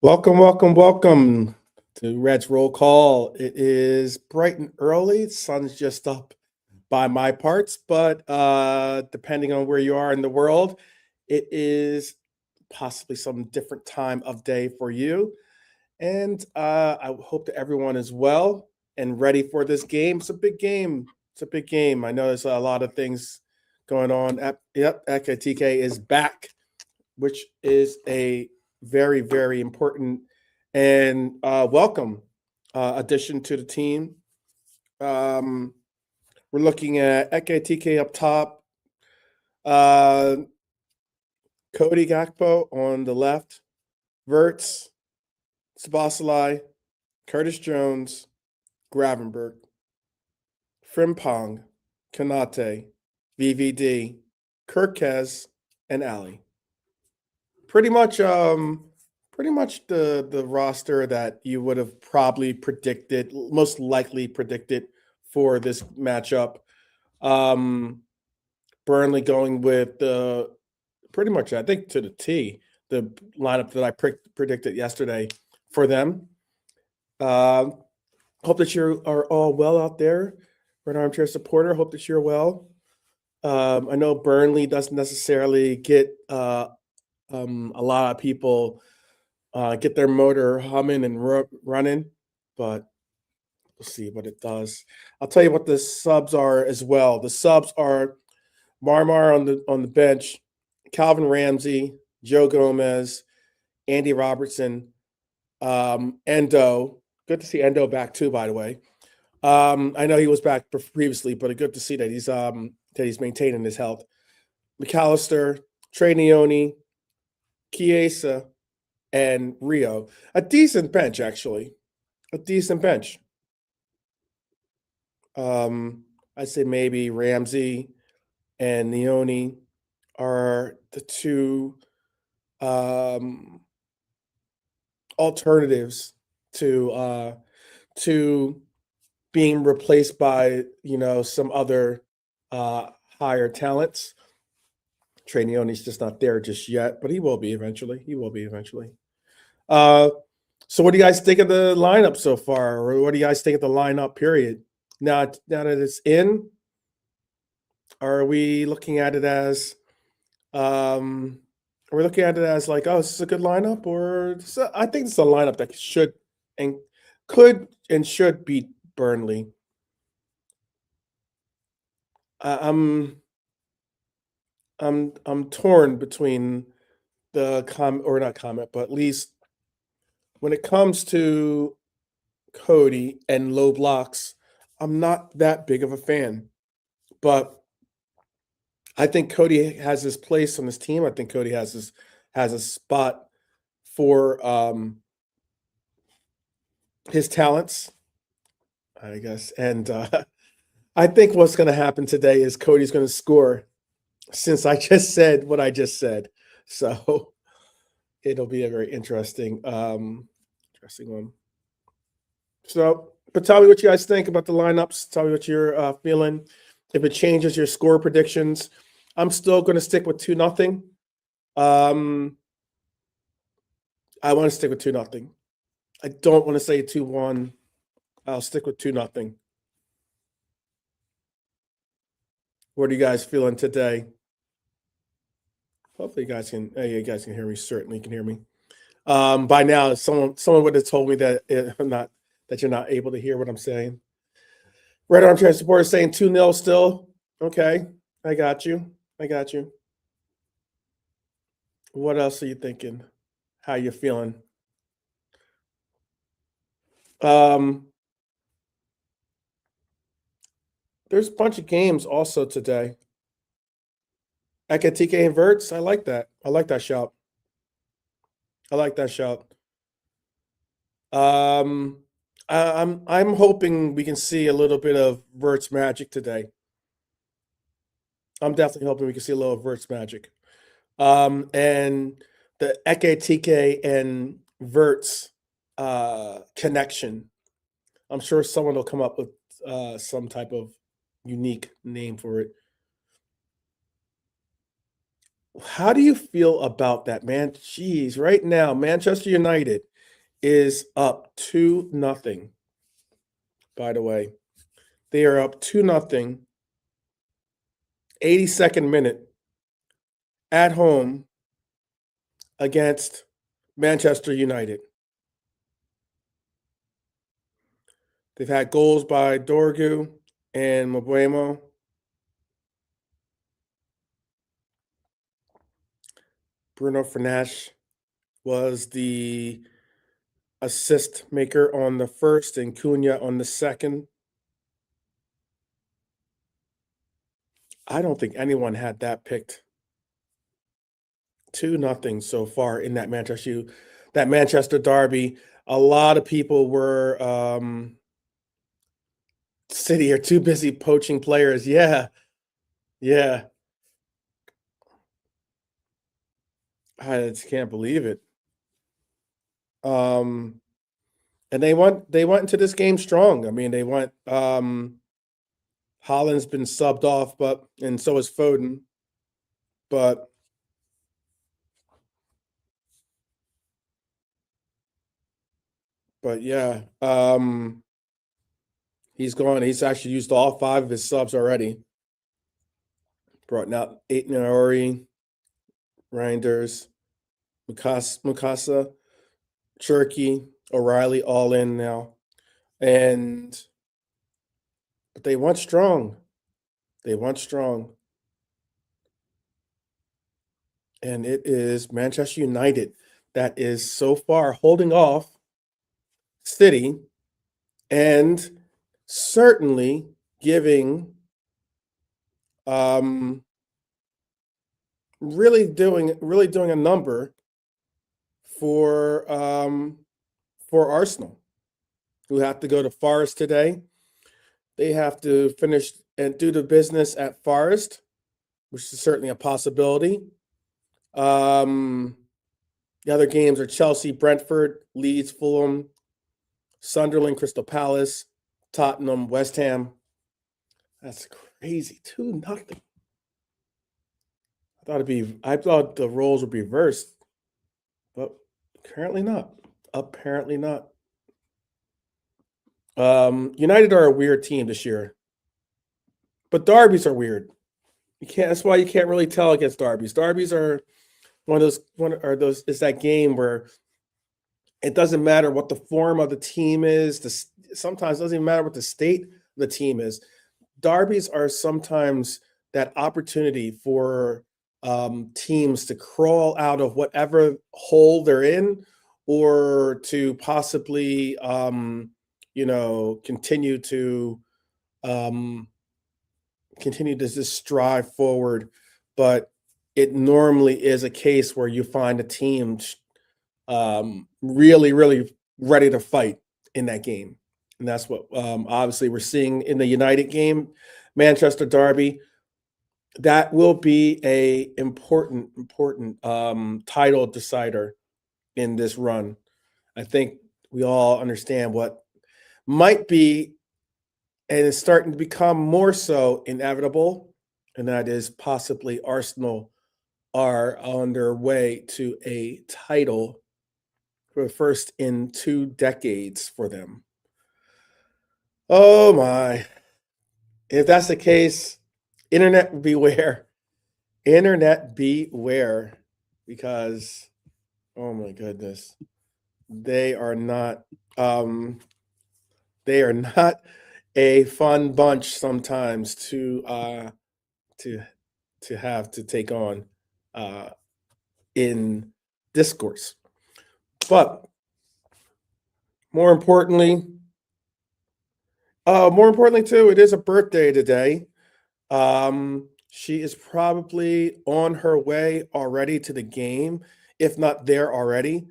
Welcome to Red's Roll Call. It is bright and early. The sun's just up by my parts, but depending on where you are in the world, it is possibly some different time of day for you. And I hope that everyone is well and ready for this game. It's a big game. It's a big game. I know there's a lot of things going on. Yep, TK is back, which is a very, very important and welcome addition to the team. We're looking at Eke up top, Cody Gakpo on the left, Verts, Sabasalai, Curtis Jones, Gravenberg, Frimpong, Kanate, VVD, Kirkez, and Ali. Pretty much the roster that you would have probably predicted, most likely predicted for this matchup. Burnley going with the pretty much, I think, to the T, the lineup that I predicted yesterday for them. Hope that you are all well out there. Red Armchair supporter, hope that you're well. I know Burnley doesn't necessarily get a lot of people get their motor humming and running, but we'll see what it does. I'll tell you what the subs are as well. The subs are Marmar on the bench, Calvin Ramsey, Joe Gomez, Andy Robertson, Endo. Good to see Endo back too, by the way. I know he was back previously, but good to see that he's maintaining his health. McAllister, Trey Neone, Chiesa, and Rio. A decent bench, actually. A decent bench. I'd say maybe Ramsey and Neone are the two alternatives to being replaced by some other higher talents. Trey Neone's just not there just yet, but he will be eventually. So what do you guys think of the lineup so far? Or what do you guys think of the lineup period? Now that it's in, are we looking at it as like, oh, this is a good lineup? Or I think it's a lineup that could and should beat Burnley. I'm torn between the not comment, but at least when it comes to Cody and low blocks, I'm not that big of a fan. But I think Cody has his place on this team. I think Cody has a spot for his talents, I guess. And I think what's going to happen today is Cody's going to score, since I just said what I just said. So it'll be a very interesting one. So, but tell me what you guys think about the lineups. Tell me what you're feeling. If it changes your score predictions, I'm still going to stick with 2-0. I want to stick with 2-0. I don't want to say 2-1. I'll stick with 2-0. What are you guys feeling today? Hopefully, you guys can hear me. Certainly, you can hear me. By now, someone would have told me that you're not able to hear what I'm saying. Red Armchair supporter saying 2-0 still. Okay, I got you. What else are you thinking? How you feeling? There's a bunch of games also today. TK and Verts. I like that. I like that shout. I'm hoping we can see a little bit of Verts magic today. I'm definitely hoping we can see a little Verts magic. And the TK and Verts connection. I'm sure someone will come up with some type of unique name for it. How do you feel about that, man? Jeez, right now, Manchester United is up 2-0, by the way. They are up 2-0, 82nd minute at home against Manchester United. They've had goals by Dorgu and Mabuemo. Bruno Fernandes was the assist maker on the first and Cunha on the second. I don't think anyone had that picked. 2-0 so far in that Manchester derby. A lot of people were City are too busy poaching players. Yeah. Yeah. I just can't believe it. And they went into this game strong. I mean, they went Holland's been subbed off, and so is Foden. But yeah, he's gone. He's actually used all 5 of his subs already. Brought out Aitnari, Reinders, Mukasa, Cherky, O'Reilly, all in now. But they went strong. They went strong. And it is Manchester United that is so far holding off City and certainly giving really doing a number for Arsenal, who have to go to Forest today. They have to finish and do the business at Forest, which is certainly a possibility. The other games are Chelsea, Brentford, Leeds, Fulham, Sunderland, Crystal Palace, Tottenham, West Ham. That's crazy. 2-0. I thought the roles would be reversed, but apparently not. Apparently not. United are a weird team this year, but derbies are weird. That's why you can't really tell against derbies. Derbies are it's that game where it doesn't matter what the form of the team is. Sometimes it doesn't even matter what the state of the team is. Derbies are sometimes that opportunity for teams to crawl out of whatever hole they're in, or to possibly continue to just strive forward. But it normally is a case where you find a team really, really ready to fight in that game. And that's what obviously we're seeing in the United game, Manchester derby. That will be a important title decider in this run. I think we all understand what might be, and it's starting to become more so inevitable, and that is possibly Arsenal are on their way to a title for the first in 2 decades for them. Oh my. If that's the case, internet beware. Internet beware, because oh my goodness. They are not a fun bunch sometimes to have to take on in discourse. But more importantly too, it is a birthday today. She is probably on her way already to the game, if not there already.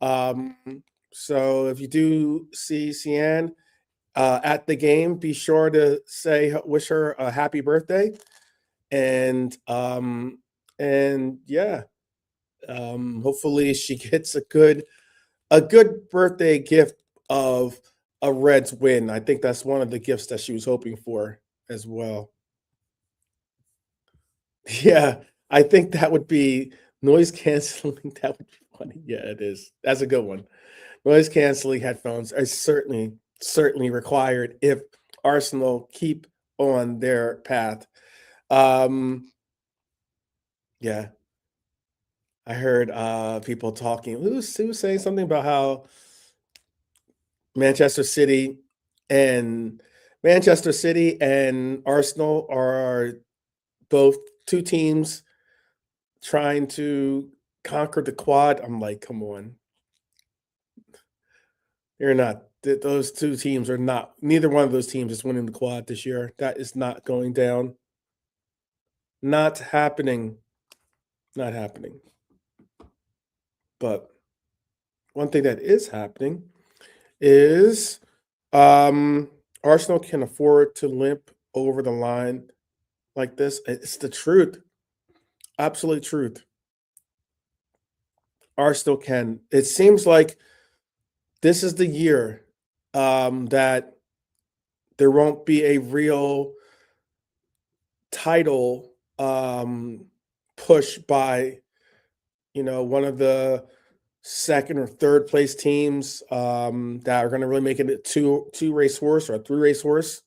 So if you do see Cian at the game, be sure to wish her a happy birthday. And yeah, hopefully she gets a good birthday gift of a Reds win. I think that's one of the gifts that she was hoping for as well. Yeah, I think that would be noise canceling. That would be funny. Yeah, it is. That's a good one. Noise canceling headphones are certainly required if Arsenal keep on their path. Um, yeah, I heard people talking. Who was saying something about how Manchester City and Manchester City and Arsenal are both two teams trying to conquer the quad. I'm like, come on, you're not. Those two teams are not. Neither one of those teams is winning the quad this year. That is not going down. Not happening. Not happening. But one thing that is happening is Arsenal can afford to limp over the line like this. It's the truth. Absolute truth. Arsenal can. It seems like this is the year that there won't be a real title push by one of the second or third place teams that are going to really make it a two race horse or a three race horse.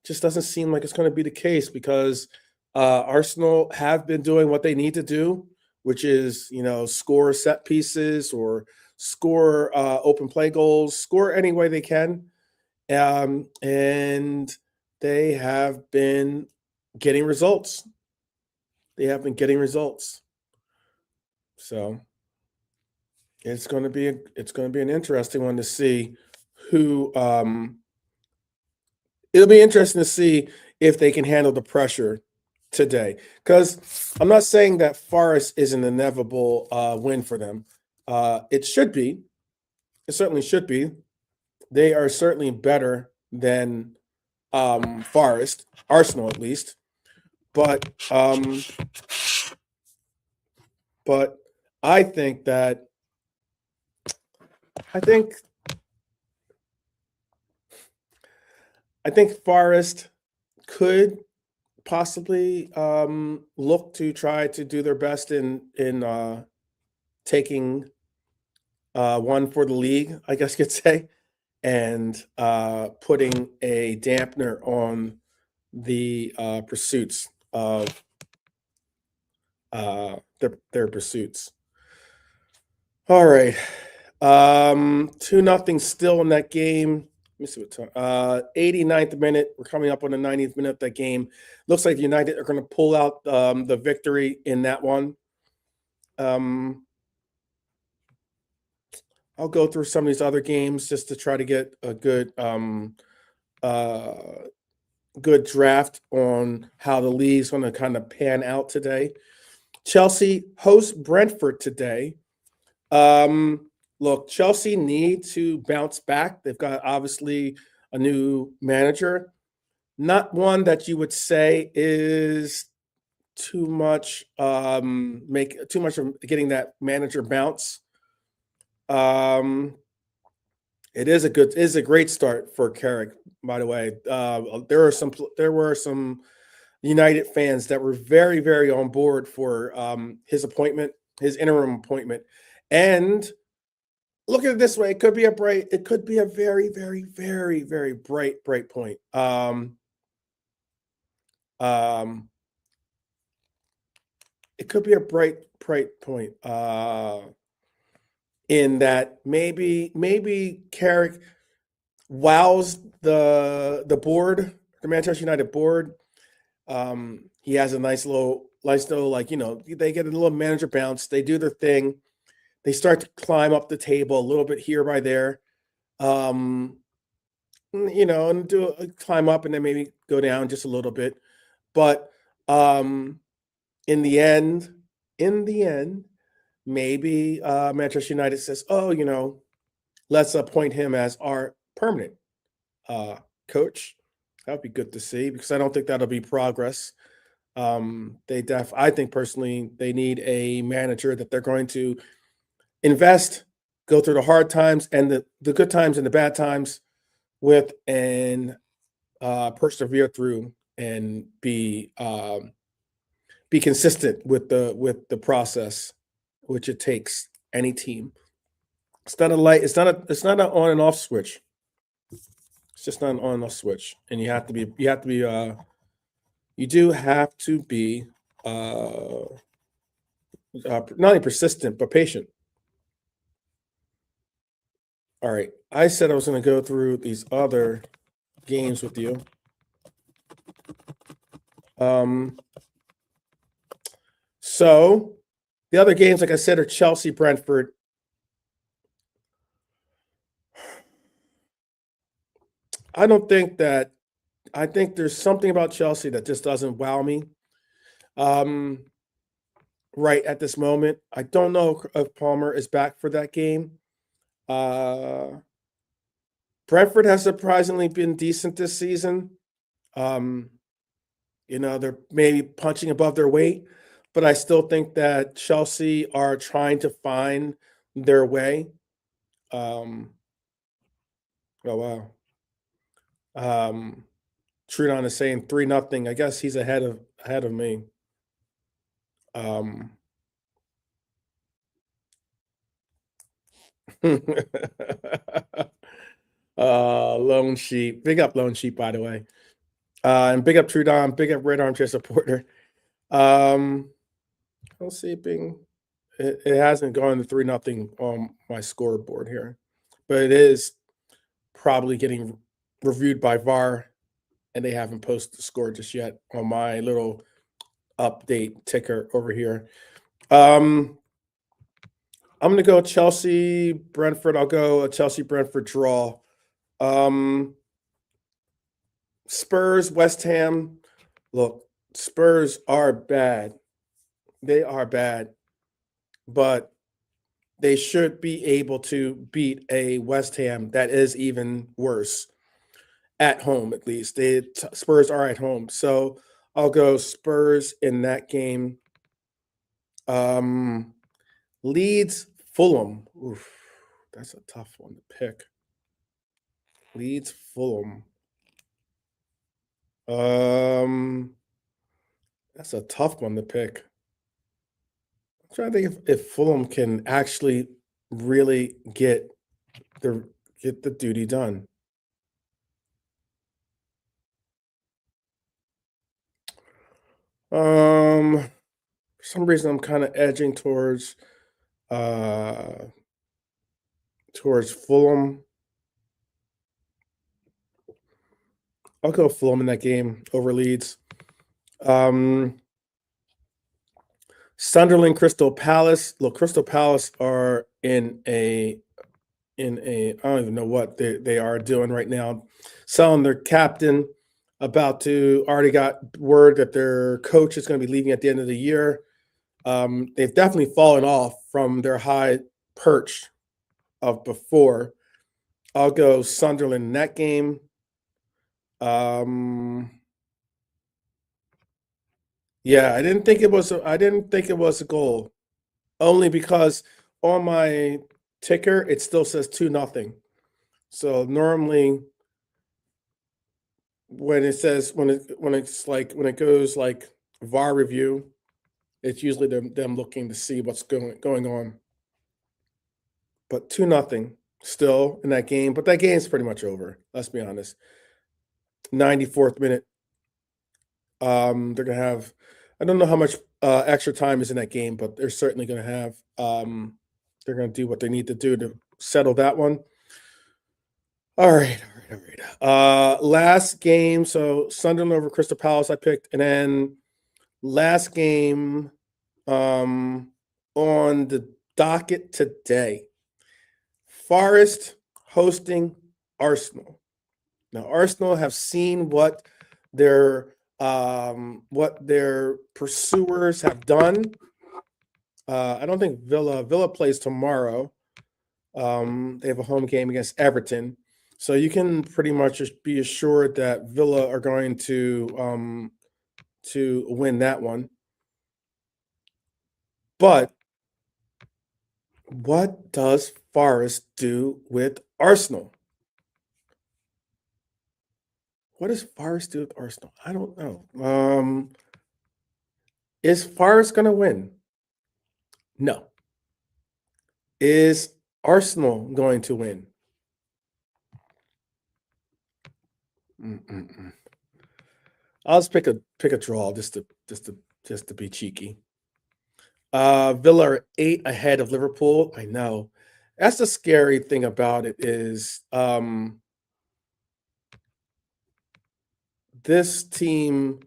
Just doesn't seem like it's going to be the case because Arsenal have been doing what they need to do, which is score set pieces or score open play goals, score any way they can, and they have been getting results. They have been getting results. So it's going to be an interesting one to see who. It'll be interesting to see if they can handle the pressure today. Because I'm not saying that Forest is an inevitable win for them. It should be. It certainly should be. They are certainly better than Forest, Arsenal at least. But I think that I think Forest could possibly look to try to do their best in taking one for the league, I guess you could say, and putting a dampener on the pursuits of their pursuits. All right. 2-0 still in that game. Let me see what time. 89th minute. We're coming up on the 90th minute of that game. Looks like United are going to pull out the victory in that one. I'll go through some of these other games just to try to get a good good draft on how the league's going to kind of pan out today. Chelsea hosts Brentford today. Look, Chelsea need to bounce back. They've got obviously a new manager, not one that you would say is too much make too much of getting that manager bounce. It is a great start for Carrick, by the way. There were some United fans that were very, very on board for his appointment, his interim appointment. And look at it this way: it could be a very, very, very, very bright point. It could be a bright point in that maybe Carrick wows the board, the Manchester United board. He has a nice little they get a little manager bounce. They do their thing. They start to climb up the table a little bit here by there, and climb up and then maybe go down just a little bit. But in the end, maybe Manchester United says, "Oh, let's appoint him as our permanent coach." That would be good to see because I don't think that'll be progress. I think personally they need a manager that they're going to invest, go through the hard times and the good times and the bad times with, and persevere through and be consistent with the process, which it takes any team. It's not a light. It's not an on and off switch. It's just not an on and off switch, and you do have to be uh, not only persistent but patient. All right, I said I was going to go through these other games with you. So the other games, like I said, are Chelsea, Brentford. I don't think that. I think there's something about Chelsea that just doesn't wow me. Um, right at this moment, I don't know if Palmer is back for that game. Uh, Brentford has surprisingly been decent this season. Um, they're maybe punching above their weight, but I still think that Chelsea are trying to find their way. Um, oh wow. Trudon is saying 3-0. I guess he's ahead of me. Um, Lone Sheep. Big up Lone Sheep, by the way. And big up Trudon, big up Red Armchair Supporter. Let's see, it hasn't gone to 3-0 on my scoreboard here, but it is probably getting reviewed by VAR, and they haven't posted the score just yet on my little update ticker over here. I'm going to go Chelsea Brentford. I'll go a Chelsea Brentford draw. Spurs West Ham. Look, Spurs are bad. They are bad, but they should be able to beat a West Ham that is even worse at home. At least Spurs are at home, so I'll go Spurs in that game. Leeds Fulham. Oof, that's a tough one to pick. Leeds Fulham. That's a tough one to pick. I'm trying to think if Fulham can actually really get the duty done. For some reason I'm kind of edging uh towards Fulham. I'll go Fulham in that game over Leeds. Sunderland, Crystal Palace. Look, Crystal Palace are in a I don't even know what they are doing right now. Selling their captain, already got word that their coach is going to be leaving at the end of the year. They've definitely fallen off from their high perch of before. I'll go Sunderland in that game. Yeah, I didn't think it was. I didn't think it was a goal, only because on my ticker it still says 2-0. So normally, when it goes like VAR review, it's usually them looking to see what's going on. But 2-0 still in that game, but that game's pretty much over. Let's be honest. 94th minute. They're gonna have. I don't know how much extra time is in that game, but they're certainly gonna have. They're gonna do what they need to do to settle that one. All right. Last game. So Sunderland over Crystal Palace, I picked, and then last game on the docket today. Forest hosting Arsenal. Now, Arsenal have seen what their pursuers have done. I don't think Villa plays tomorrow. They have a home game against Everton, so you can pretty much be assured that Villa are going to win that one. But what does Forest do with Arsenal? What does Forest do with Arsenal? I don't know. Is Forest going to win? No. Is Arsenal going to win. Mm-mm-mm. I'll just pick a draw just to be cheeky. Villa are 8 ahead of Liverpool. I know. That's the scary thing about it is this team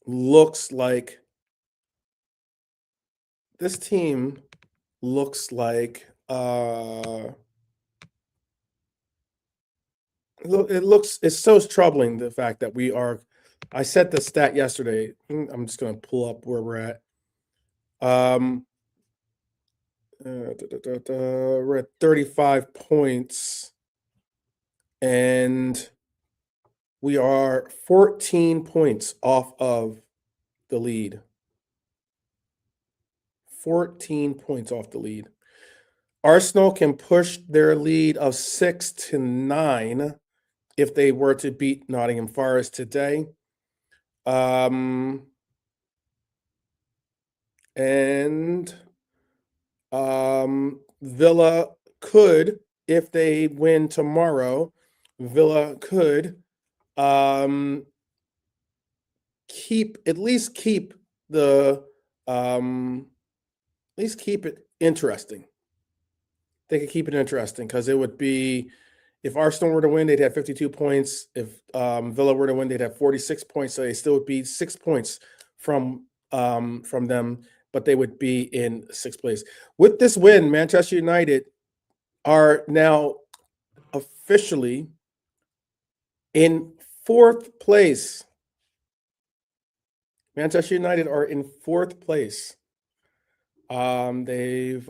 looks like this team looks like it's so troubling the fact that we are. I said the stat yesterday. I'm just going to pull up where we're at. We're at 35 points, and we are 14 points off of the lead. 14 points off the lead. Arsenal can push their lead of 6 to 9 if they were to beat Nottingham Forest today. And Villa could, if they win tomorrow, Villa could keep the at least keep it interesting. They could keep it interesting because it would be if Arsenal were to win, they'd have 52 points. If Villa were to win, they'd have 46 points. So they still would be 6 points from them, but they would be in sixth place. With this win, Manchester United are now officially in fourth place. Manchester United are in fourth place. They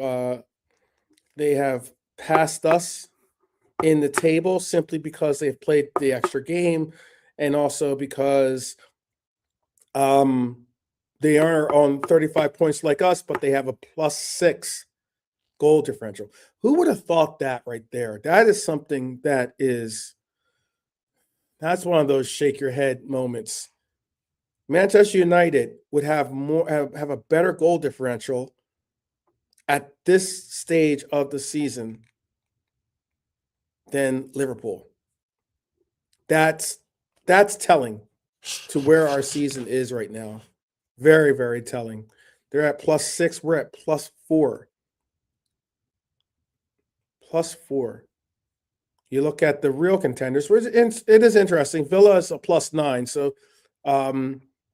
have passed us in the table simply because they've played the extra game, and also because they are on 35 points like us, but they have a +6 goal differential. Who would have thought that right there? That is something that's one of those shake your head moments. Manchester United would have a better goal differential at this stage of the season than Liverpool. That's telling to where our season is right now. Very, very telling. They're at +6. We're at +4. +4. You look at the real contenders. It is interesting. Villa is a +9, so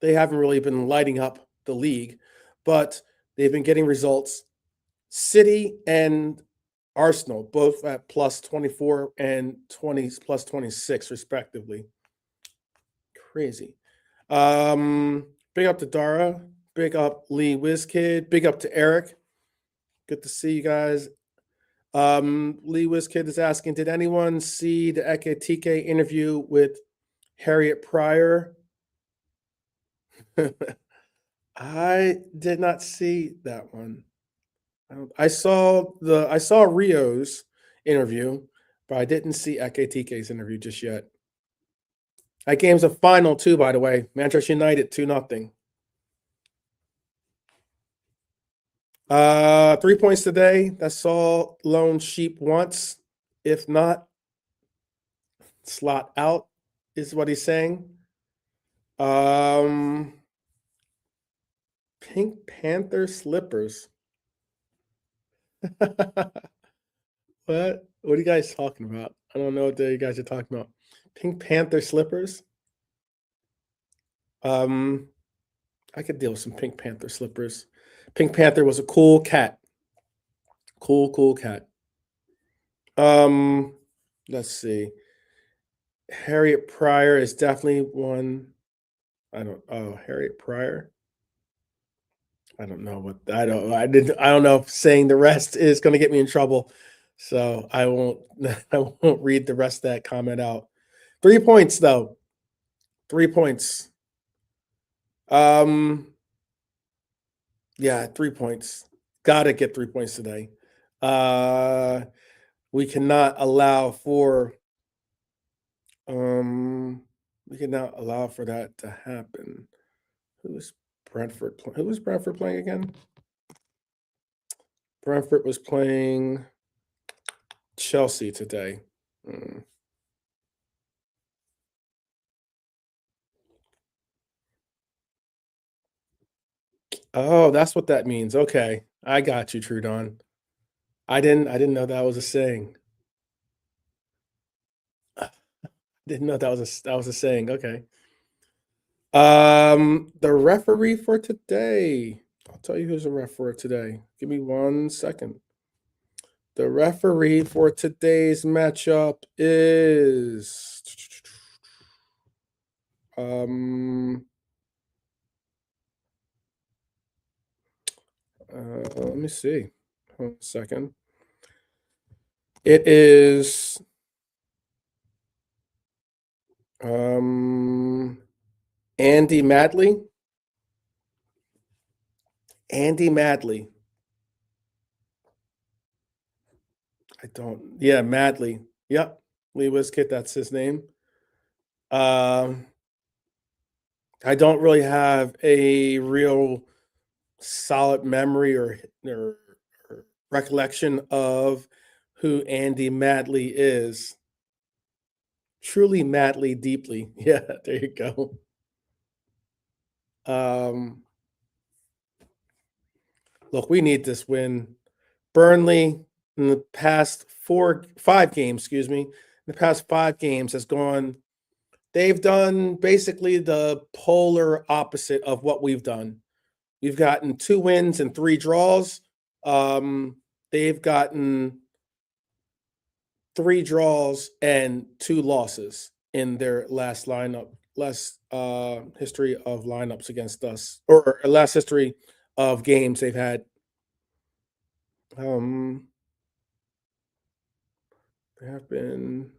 they haven't really been lighting up the league, but they've been getting results. City and Arsenal both at +24 and +26 respectively. Crazy. Big up to Dara. Big up Lee Wizkid. Big up to Eric. Good to see you guys. Lee Wizkid is asking, did anyone see the Eketike interview with Harriet Pryor? I did not see that one. I saw Rio's interview, but I didn't see Eketike's interview just yet. That game's a final too, by the way. Manchester United 2-0. 3 points today. That's all Lone Sheep wants. If not, slot out is what he's saying. Pink Panther slippers. What? What are you guys talking about? I don't know what you guys are talking about. Pink Panther slippers? I could deal with some Pink Panther slippers. Pink Panther was a cool cat. Cool cat. Let's see. Harriet Pryor is definitely one. Harriet Pryor. I don't know what I don't know if saying the rest is going to get me in trouble. So I won't I won't read the rest of that comment out. 3 points though. 3 points. Yeah, 3 points. Got to get 3 points today. We cannot allow for that to happen. Who is Brentford playing again? Brentford was playing Chelsea today. Oh, that's what that means. Okay. I got you, Trudon. I didn't know that was a saying. Didn't know that was a saying. Okay. The referee for today. I'll tell you who's the referee today. Give me 1 second. The referee for today's matchup is let me see. Hold on a second. It is Andy Madley. Andy Madley. Yeah, Madley. Yep. Lee Wiskett, that's his name. I don't really have a real solid memory or recollection of who Andy Madley is. Truly madly, deeply. Yeah, there you go. Look, we need this win. Burnley in the past 5 games, excuse me, in the past 5 games they've done basically the polar opposite of what we've done. We've gotten 2 wins and 3 draws. They've gotten 3 draws and 2 losses in their last history of lineups against us, or last history of games they've had. There have been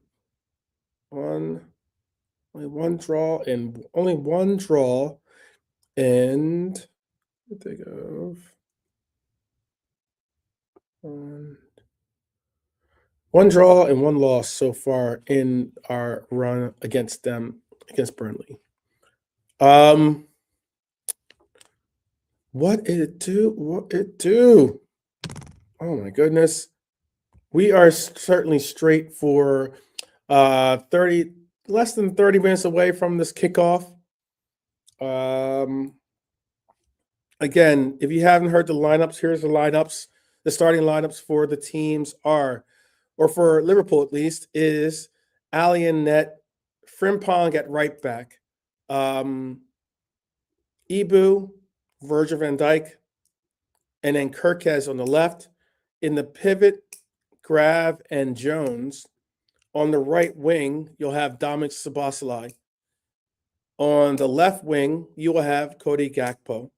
only one draw, and think of one draw and 1 loss so far in our run against Burnley. What it do? Oh my goodness. We are certainly straight for less than 30 minutes away from this kickoff. Again, if you haven't heard the lineups, here's the lineups. The starting lineups for the teams are, or for Liverpool at least, is Ali in net, Frimpong at right back, Ibu, Virgil van Dijk, and then Kirkez on the left. In the pivot, Grav and Jones. On the right wing, you'll have Dominic Szoboszlai. On the left wing, you will have Cody Gakpo.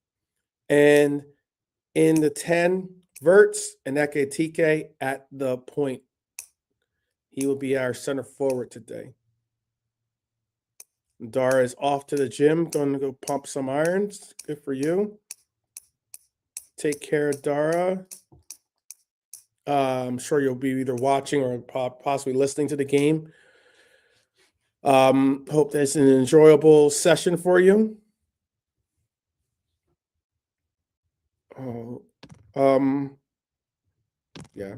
And in the 10, Verts and Ekitike at the point. He will be our center forward today. Dara is off to the gym, going to go pump some irons. Good for you. Take care of Dara. I'm sure you'll be either watching or possibly listening to the game. Hope that's an enjoyable session for you. Yeah,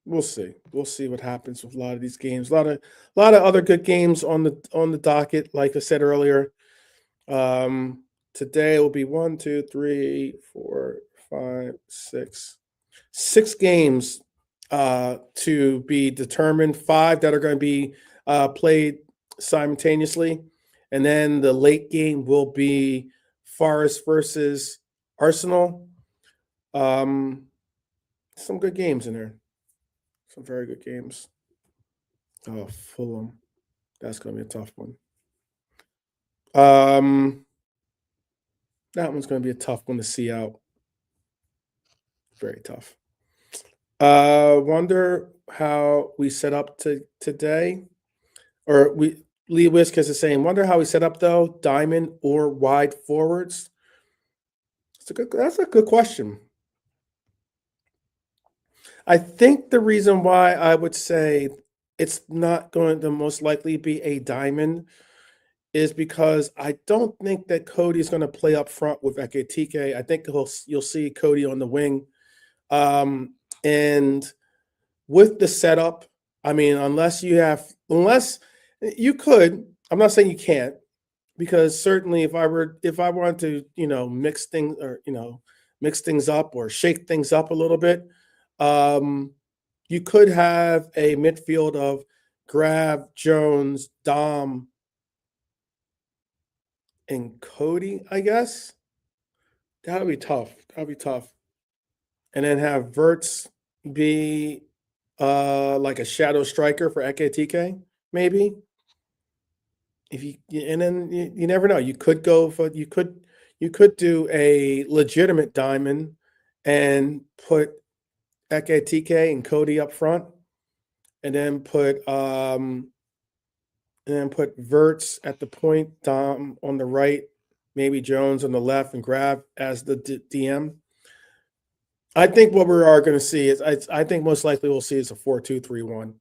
we'll see. We'll see what happens with a lot of these games. A lot of other good games on the docket. Like I said earlier, today will be 1, 2, 3, 4, 5, 6 games to be determined. 5 that are going to be played simultaneously, and then the late game will be Forest versus Arsenal. Some good games in there. Some very good games. Oh, Fulham. That's going to be a tough one. That one's going to be a tough one to see out. Very tough. Wonder how we set up today. Or Lee Wiskett is saying, wonder how we set up though, diamond or wide forwards. That's a good question. I think the reason why I would say it's not going to most likely be a diamond is because I don't think that Cody's going to play up front with Ekitike. I think you'll see Cody on the wing. And with the setup, I mean, unless you could, I'm not saying you can't, because certainly if I wanted to, mix things up or shake things up a little bit, you could have a midfield of Grav, Jones, Dom, and Cody, I guess. That would be tough. That would be tough. And then have Verts be like a shadow striker for Eketike, maybe. And then you never know. You could do a legitimate diamond and put Eketike and Cody up front, and then put Verts at the point, Dom on the right, maybe Jones on the left, and Grab as the DM. I think what we are going to see is I think most likely we'll see is a 4-2-3-1.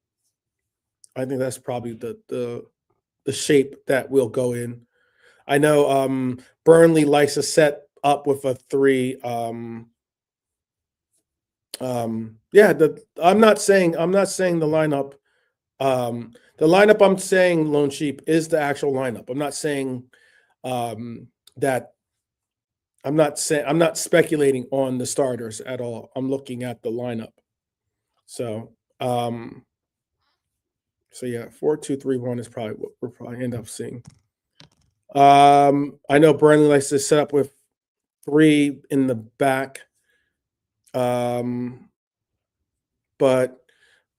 I think that's probably the shape that we'll go in. I know Burnley likes to set up with a 3. I'm not saying the lineup. The lineup I'm saying, Lone Sheep, is the actual lineup. I'm not saying that. I'm not speculating on the starters at all. I'm looking at the lineup. So, yeah, 4-2-3-1 is probably what we'll probably end up seeing. I know Burnley likes to set up with 3 in the back. But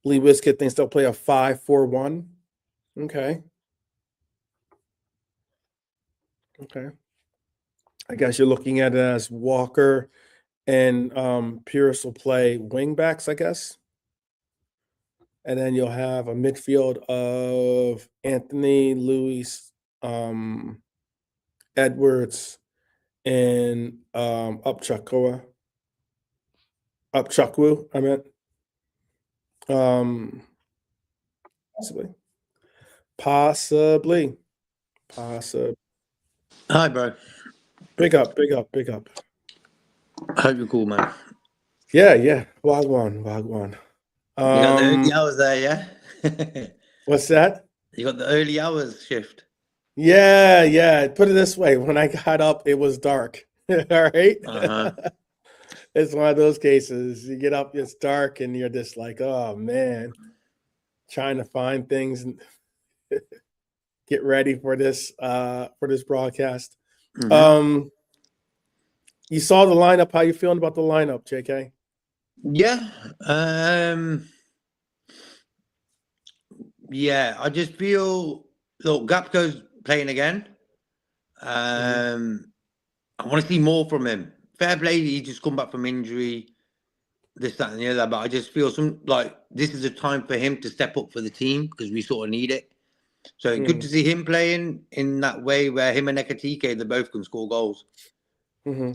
Lee Wiskett thinks they'll play a 5-4-1. Okay. I guess you're looking at it as Walker and Pierce will play wing backs, I guess. And then you'll have a midfield of Anthony, Luis, Edwards, and Upchukwu, I meant. Possibly. Hi, bro. Big up. I hope you're cool, man. Yeah. Wagwan. You got the early hours there, yeah? What's that? You got the early hours shift. Yeah. Put it this way. When I got up, it was dark. All right? It's one of those cases. You get up, it's dark, and you're just like, oh, man. Trying to find things and get ready for this broadcast. Mm-hmm. You saw the lineup. How you feeling about the lineup, JK? Yeah. Yeah, I just feel, look, Gapco's playing again. I want to see more from him. Fair play, he just come back from injury, this, that, and the other. But I just feel this is a time for him to step up for the team because we sort of need it. So good to see him playing in that way where him and Eketike, they both can score goals. Mm-hmm.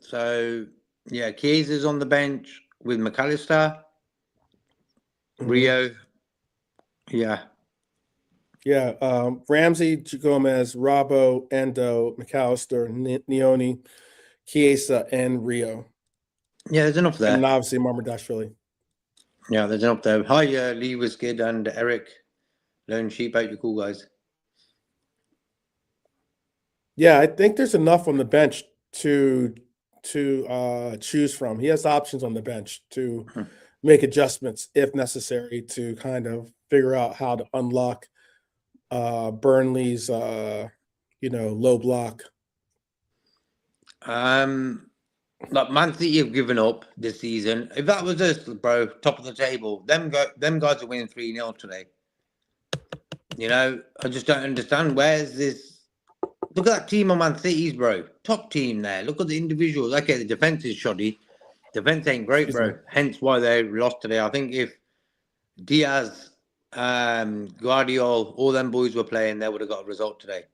So, yeah, Chiesa's on the bench with McAllister, Rio. Yeah. Ramsey, Gomez, Robbo, Endo, McAllister, Neoni, Chiesa, and Rio. Yeah, there's enough there. And obviously Marmardashvili. Yeah, there's enough there. Hi, Lee Wiskid and Eric. Lone Sheep, out you cool guys. Yeah, I think there's enough on the bench to choose from. He has options on the bench to make adjustments if necessary to kind of figure out how to unlock Burnley's low block. Like Man City have given up this season. If that was us, bro, top of the table, them guys are winning 3-0 today. I just don't understand. Where's this? Look at that team on Man City's, bro. Top team there. Look at the individuals. Okay, the defense is shoddy. Defense ain't great, bro. Hence why they lost today. I think if Diaz, Guardiola, all them boys were playing, they would have got a result today.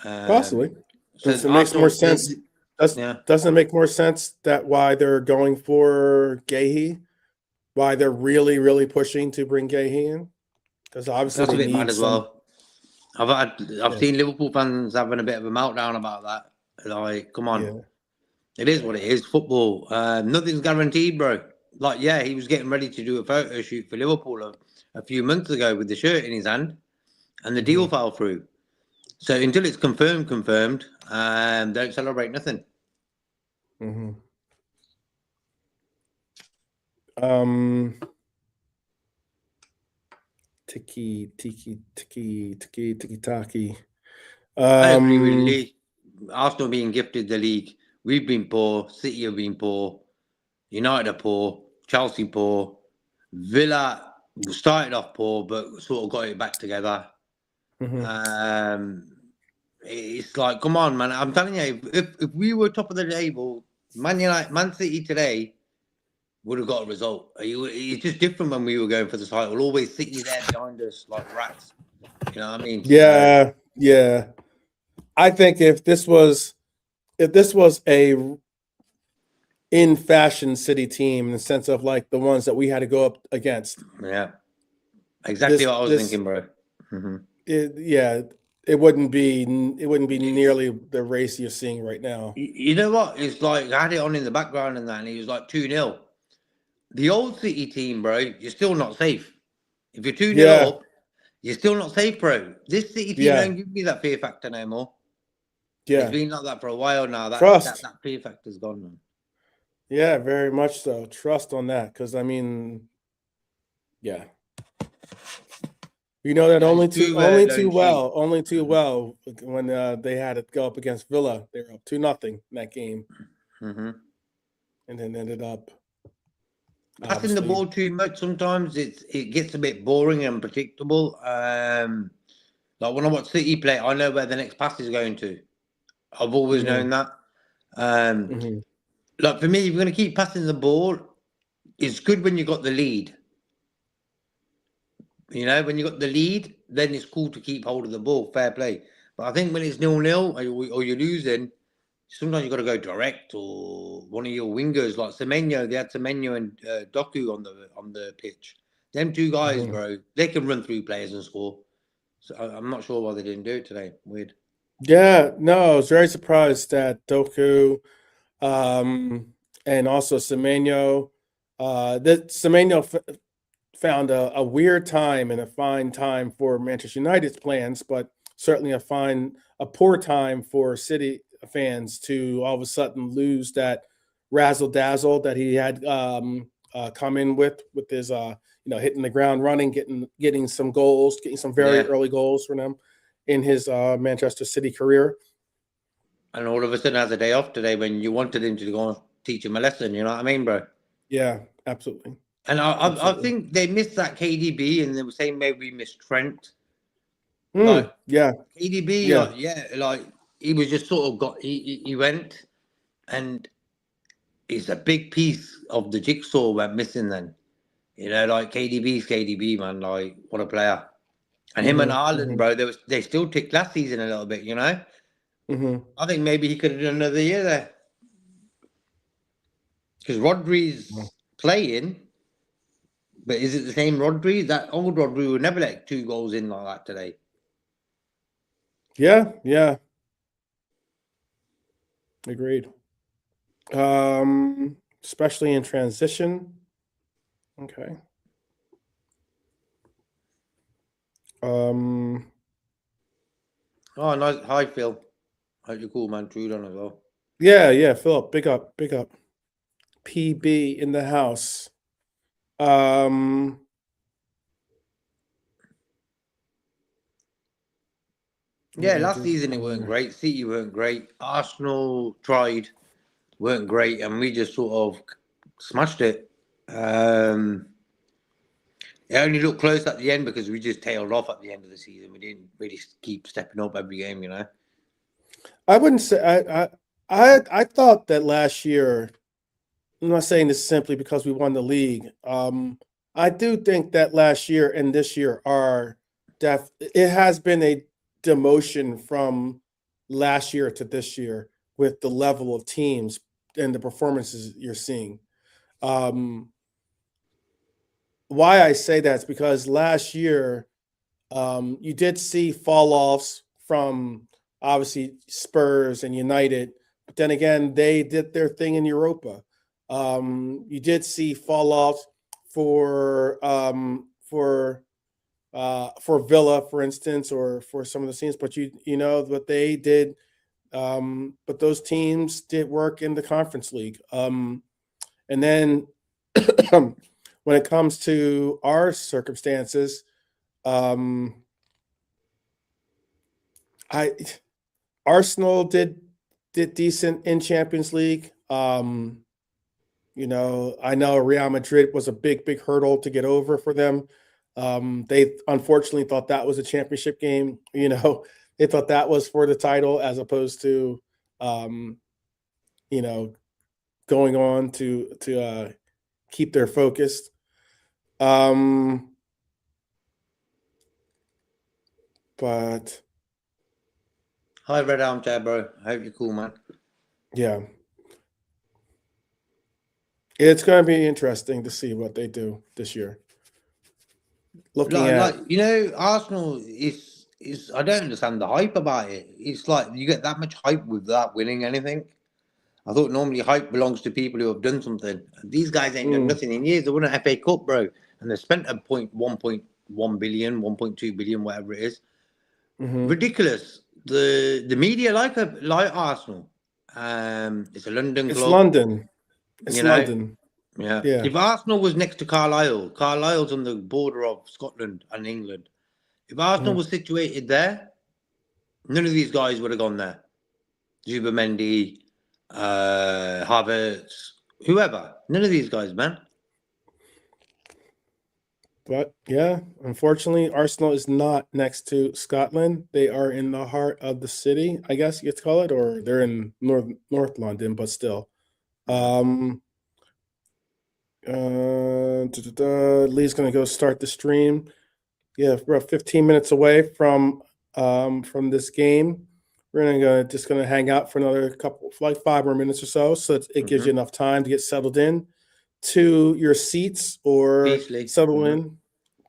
Possibly. So it makes more sense. Doesn't it make more sense that why they're going for Guéhi? Why they're really, really pushing to bring Guéhi in? Because obviously that's a bit mad as well. I've seen Liverpool fans having a bit of a meltdown about that. Like, come on. It is what it is. Football. Nothing's guaranteed, bro. Like, yeah, he was getting ready to do a photo shoot for Liverpool a few months ago with the shirt in his hand, and the deal fell through. So until it's confirmed, don't celebrate nothing. Tiki-taki. I agree with Lee. Arsenal being gifted the league. We've been poor. City have been poor. United are poor. Chelsea poor. Villa started off poor, but sort of got it back together. It's like, come on, man. I'm telling you, if we were top of the table, Man City today would have got a result. It's just different when we were going for the title. Always City there behind us like rats. You know what I mean? Yeah, yeah. I think if this was a in fashion City team in the sense of like the ones that we had to go up against. Yeah, exactly what I was thinking, bro. It wouldn't be nearly the race you're seeing right now. You know what? It's like I had it on in the background and that, and he was like 2-0. The old City team, bro, you're still not safe. If you're 2-0 up, you're still not safe, bro. This City team don't give me that fear factor no more. Yeah. It's been like that for a while now. That fear factor's gone, man. Yeah, very much so. Trust on that. Because, I mean, yeah. You know that only too well when they had to go up against Villa. They were up 2-0 in that game. And then ended up passing the ball too much. Sometimes it gets a bit boring and predictable. Like when I watch City play, I know where the next pass is going to. I've always known that. Like for me, if you're going to keep passing the ball, it's good when you got the lead. You know, when you got the lead, then it's cool to keep hold of the ball. Fair play. But I think when it's 0-0 or you're losing, sometimes you got to go direct or one of your wingers like Semenyo. They had Semenyo and Doku on the pitch. Them two guys, bro, they can run through players and score. So I'm not sure why they didn't do it today. Weird. Yeah, no, I was very surprised that Doku and also Semenyo. That Semenyo found a weird time and a fine time for Manchester United's plans, but certainly a poor time for City fans to all of a sudden lose that razzle dazzle that he had come in with his hitting the ground running, getting some goals, getting some very early goals for them in his Manchester City career. And all of a sudden has a day off today when you wanted him to go and teach him a lesson. You know what I mean, bro? Yeah, absolutely. And I think they missed that KDB, and they were saying maybe we missed Trent. KDB, like he was just sort of he went, and it's a big piece of the jigsaw went missing then. You know, like KDB's KDB, man. Like what a player. And him and Haaland, bro, they still ticked last season a little bit. You know, I think maybe he could have done another year there because Rodri's playing. But is it the same Rodri? That old Rodri would never let 2 goals in like that today. Yeah. Agreed. Especially in transition. Okay. Oh, nice. Hi, Phil. Hope you're cool, man. Trudon as well. Yeah, Philip. Big up. PB in the house. Last season it weren't great. City weren't great. Arsenal tried, weren't great, and we just sort of smashed it. It only looked close at the end because we just tailed off at the end of the season. We didn't really keep stepping up every game, you know. I wouldn't say I thought that last year. I'm not saying this simply because we won the league. I do think that last year and this year it has been a demotion from last year to this year with the level of teams and the performances you're seeing. Why I say that is because last year you did see fall offs from obviously Spurs and United, But then again, they did their thing in Europa. You did see fall off for Villa, for instance, or for some of the teams. But you know what they did. But those teams did work in the Conference League. And then when it comes to our circumstances, I Arsenal did decent in Champions League. You know, I know Real Madrid was a big hurdle to get over for them. They unfortunately thought that was a championship game. You know, they thought that was for the title as opposed to, you know, going on to keep their focus. But Hi, Red Armchair, bro. I hope you're cool, man. yeah, it's going to be interesting to see what they do this year. Looking at, you know, Arsenal is I don't understand the hype about it. It's like you get that much hype without winning anything. I thought normally hype belongs to people who have done something. These guys ain't done nothing in years. They won an FA Cup, bro, and they spent 1.1 billion, 1.2 billion, whatever it is. Ridiculous. The media like Arsenal. It's a London it's club. London. It's You know? London. Yeah. Yeah. If Arsenal was next to Carlisle's on the border of Scotland and England. If Arsenal was situated there, none of these guys would have gone there. Zubermendy, Havertz, whoever. None of these guys, man. But yeah, unfortunately, Arsenal is not next to Scotland. They are in the heart of the city, I guess you could call it, or they're in North London, but still. Lee's gonna go start the stream. Yeah, we're about 15 minutes away from this game. We're just gonna hang out for another couple, like 5 more minutes or so. So it gives you enough time to get settled in to your seats or settle in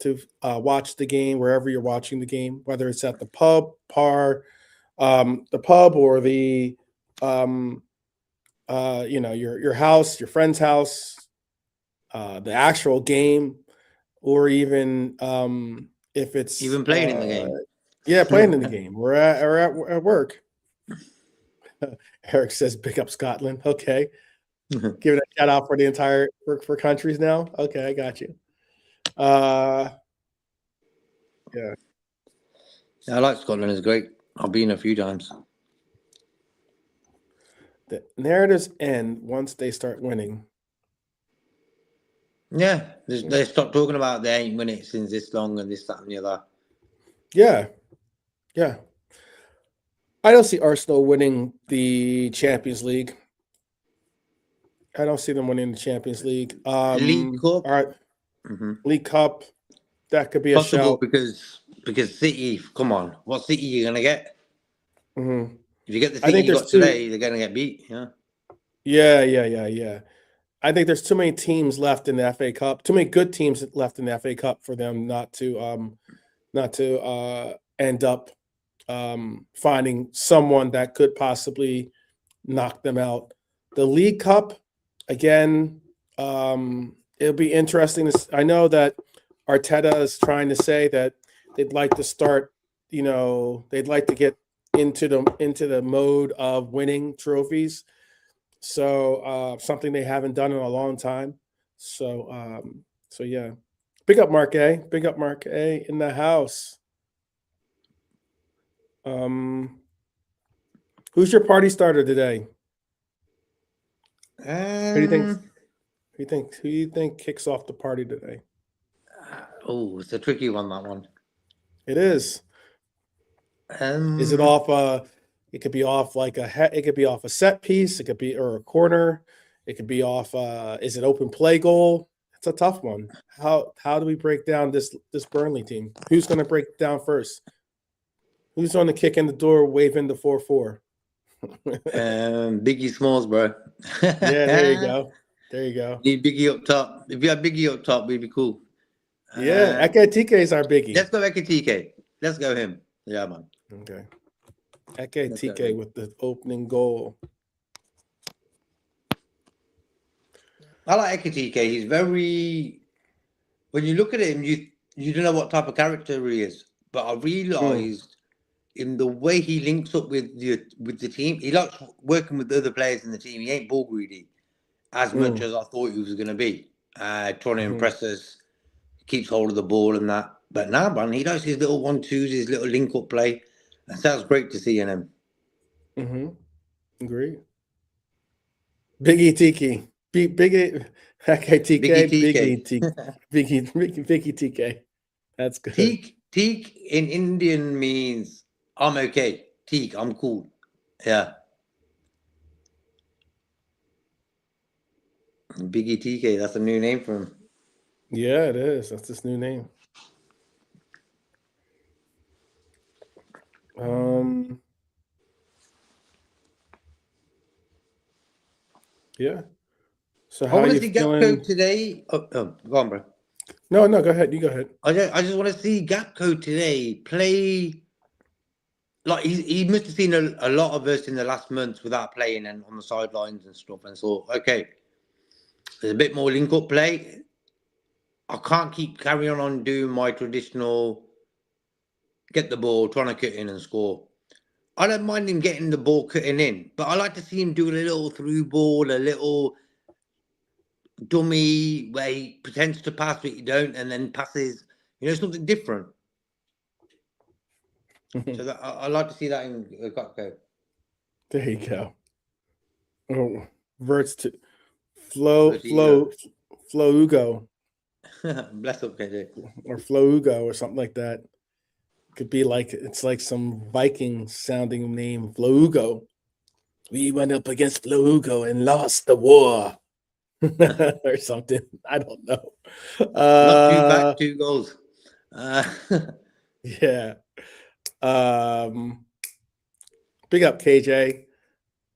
to watch the game wherever you're watching the game, whether it's at the pub, the pub, or the you know, your house, your friend's house, the actual game, or even if it's even playing in the game. Yeah, playing in the game. We're at work. Eric says, "Pick up Scotland." Okay, giving a shout out for the entire for countries now. Okay, I got you. Yeah, I like Scotland. It's great. I've been a few times. the narratives end once they start winning. Yeah, they stopped talking about they ain't won it since this long and this, that, and the other. Yeah. I don't see Arsenal winning the Champions League. I don't see them winning the Champions League. League Cup. All right. League Cup. That could be possible a shout. because City. Come on, what City are you gonna get? If you get the City you got today, they're gonna get beat. Yeah. I think there's too many teams left in the FA Cup. Too many good teams left in the FA Cup for them not to end up finding someone that could possibly knock them out. The League Cup, again, it'll be interesting. I know that Arteta is trying to say that they'd like to start, you know, they'd like to get into the mode of winning trophies. So something they haven't done in a long time. So yeah. Big up Mark A. Big up Mark A in the house. Who's your party starter today? Who do you think kicks off the party today? Oh, it's a tricky one, that one. It is. Is it off it could be off it could be off a set piece, it could be or a corner, it could be off is it open play goal? It's a tough one. How do we break down this Burnley team? Who's going to break it down first? Who's on the kick in the door waving the 4-4? Biggie Smalls, bro. Yeah, there you go. Need Biggie up top. If you had Biggie up top, we'd be cool. Yeah, Ekatike is our Biggie. Let's go Ekatike. Let's go him. Yeah, man. Okay. Ekatike with the opening goal. I like Ekitike. He's very. When you look at him, you don't know what type of character he is. But I Mm, realised in the way he links up with the team, he likes working with the other players in the team. He ain't ball greedy as much mm, as I thought he was going to be. Trying to mhm, impress us, keeps hold of the ball and that. But now, man, he does his little 1-2s, his little link up play. That sounds great to see in him. mhm. Agreed. Biggie Tiki. Biggie Biggie TK, TK. Biggie TK. That's good. Teak in Indian means I'm okay. Teak, I'm cool. Yeah. Biggie TK, that's a new name for him. Yeah, it is. That's his new name. Um, yeah. So I how want to you see Gapco feeling? today. Go on, bro. No, no, go ahead. You go ahead. I just want to see Gapco today play. Like he must have seen a lot of us in the last month without playing and on the sidelines and stuff, and thought, okay, there's a bit more link up play. I can't keep carrying on doing my traditional get the ball, trying to cut in and score. I don't mind him getting the ball cutting in, but I like to see him do a little through ball, a little dummy where he pretends to pass but you don't, and then passes. Something different. So that I like to see that in Gakpo. There you go. Oh, verts to Flow, But he, Flow, Flow Ugo bless up, KJ. or Flow Ugo or something like that. Could be like it's like some Viking sounding name, Flow Ugo. We went up against Flow Ugo and lost the war. Or something. I don't know. Not too bad, 2 goals. Uh, Yeah. Big up KJ.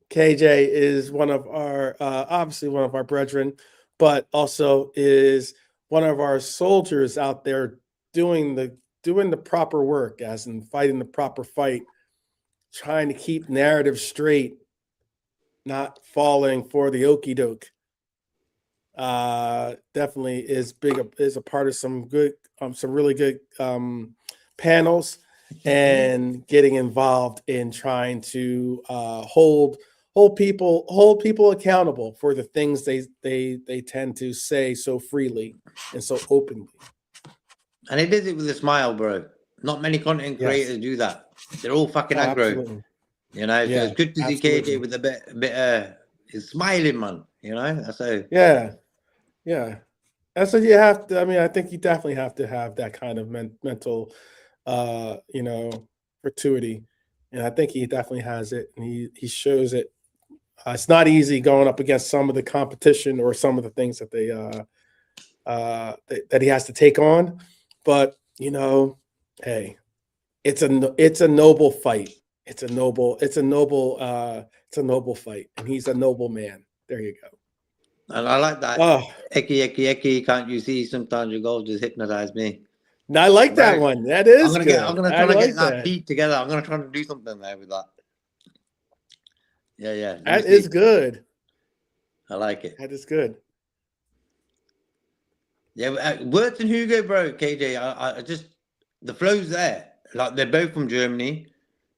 KJ is one of our obviously one of our brethren, but also is one of our soldiers out there doing the proper work, as in fighting the proper fight, trying to keep narrative straight, not falling for the okey doke. Definitely is a part of some really good panels and getting involved in trying to hold people accountable for the things they tend to say so freely and so openly. and he did it with a smile, bro. Not many content Yes. creators do that. They're all fucking Oh, aggro. absolutely. So Yeah, it's good to see KJ absolutely. with a bit he's smiling, man. That's how. Yeah, yeah. That's what you have to. I mean, I think you definitely have to have that kind of mental, fortuity, and I think he definitely has it, and he shows it. It's not easy going up against some of the competition or some of the things that that he has to take on, but hey, it's a noble fight. It's a noble fight, and he's a noble man. There you go. And I like that. Oh, Eki, can't you see? Sometimes your goals just hypnotize me. I like that Bro, one. That I'm is gonna get. I'm good. gonna I try to get like that that. beat together. I'm gonna try to do something there with that. Yeah. Let me That is see. good. I like it. That is good. Yeah, Wirtz and Hugo, bro. KJ, I just the flow's there. Like they're both from Germany,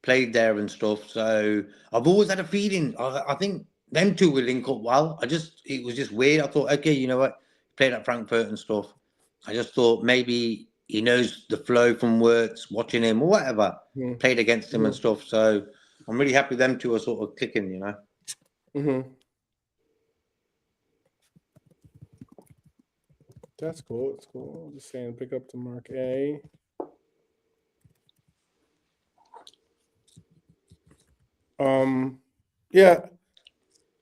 played there and stuff. So I've always had a feeling. I think them two will link up well. It was just weird. I thought, okay, you know what? Played at Frankfurt and stuff. I just thought maybe he knows the flow from Wirtz, watching him or whatever. Mhm, Played against him and mhm, stuff. So I'm really happy them two are sort of clicking. mhm. That's cool. That's cool. Just saying, pick up the Mark A. Yeah.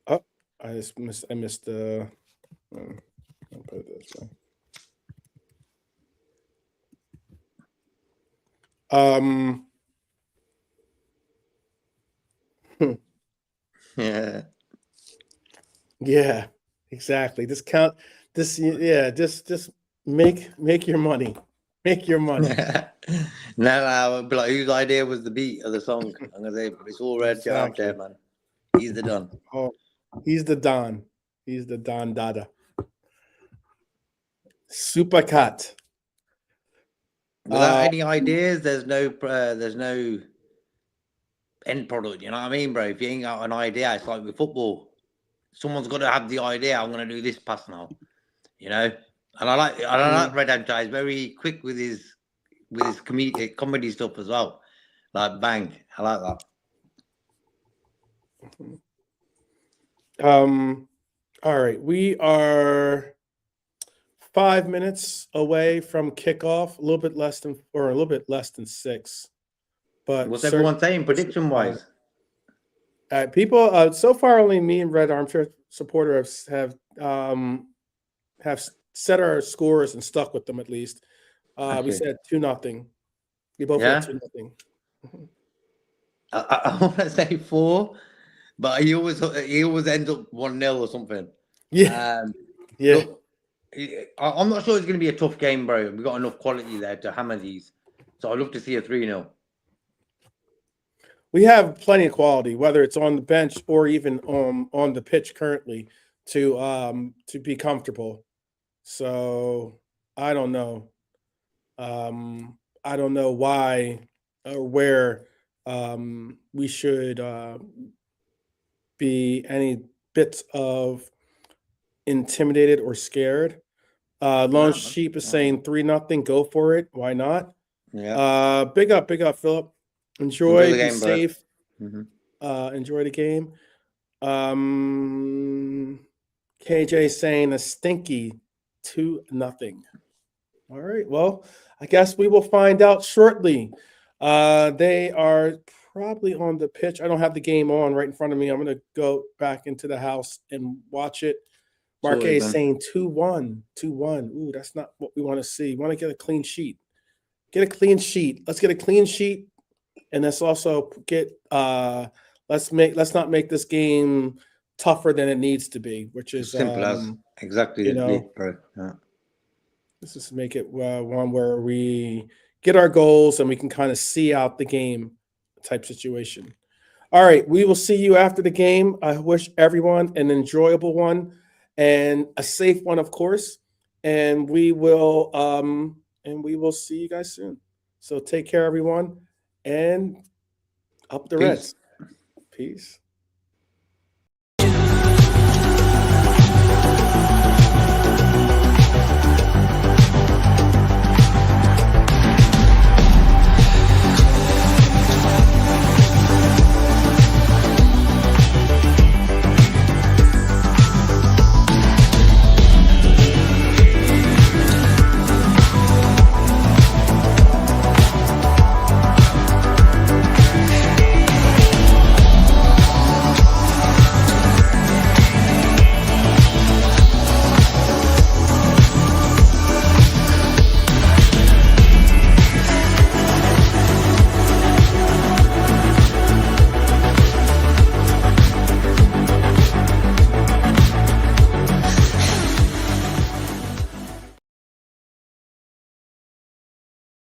Oh, I just missed. I missed the. I'll put it this way. Um. Yeah. Yeah. Exactly. Just count. This. Yeah. Just make your money. Make your money. No, I'll be like, whose idea was the beat of the song? I'm gonna say, but it's all red out there, Exactly. man. He's the done. Oh, he's the Don. He's the Don Dada. Super cut. Without any ideas, there's no end product. You know what I mean, bro? If you ain't got an idea, it's like with football. Someone's got to have the idea. I'm going to do this pass now. You know, and I like Red Hand He's very quick with his comedy stuff as well. Like bang, I like that. All right, we are 5 minutes away from kickoff. A little bit less than 6. But what's everyone saying prediction wise? People, so far only me and Red Armchair Supporter have set our scores and stuck with them at least. We said 2-0. We both had 2-0. I want to say 4, but he always ends up 1-0 or something. Yeah, Look, I'm not sure it's going to be a tough game, bro. We've got enough quality there to hammer these, so I'd love to see a 3-0. We have plenty of quality, whether it's on the bench or even on the pitch currently, to be comfortable. So I don't know. I don't know why or where we should be any bits of intimidated or scared. Lone Sheep is saying 3-0. Go for it. Why not? Yeah. Big up, Philip. Enjoy the game, be safe. Enjoy the game. KJ saying a stinky 2-0. All right. Well, I guess we will find out shortly. They are probably on the pitch. I don't have the game on right in front of me. I'm going to go back into the house and watch it. Mark A is saying 2-1. Ooh, that's not what we want to see. We want to get a clean sheet. Get a clean sheet. Let's get a clean sheet. And let's also get let's not make this game tougher than it needs to be, which is simple as exactly bro. Yeah. Let's just make it one where we get our goals and we can kind of see out the game type situation. All right, we will see you after the game. I wish everyone an enjoyable one and a safe one, of course. And we will see you guys soon. So take care, everyone, and up the Reds. Peace.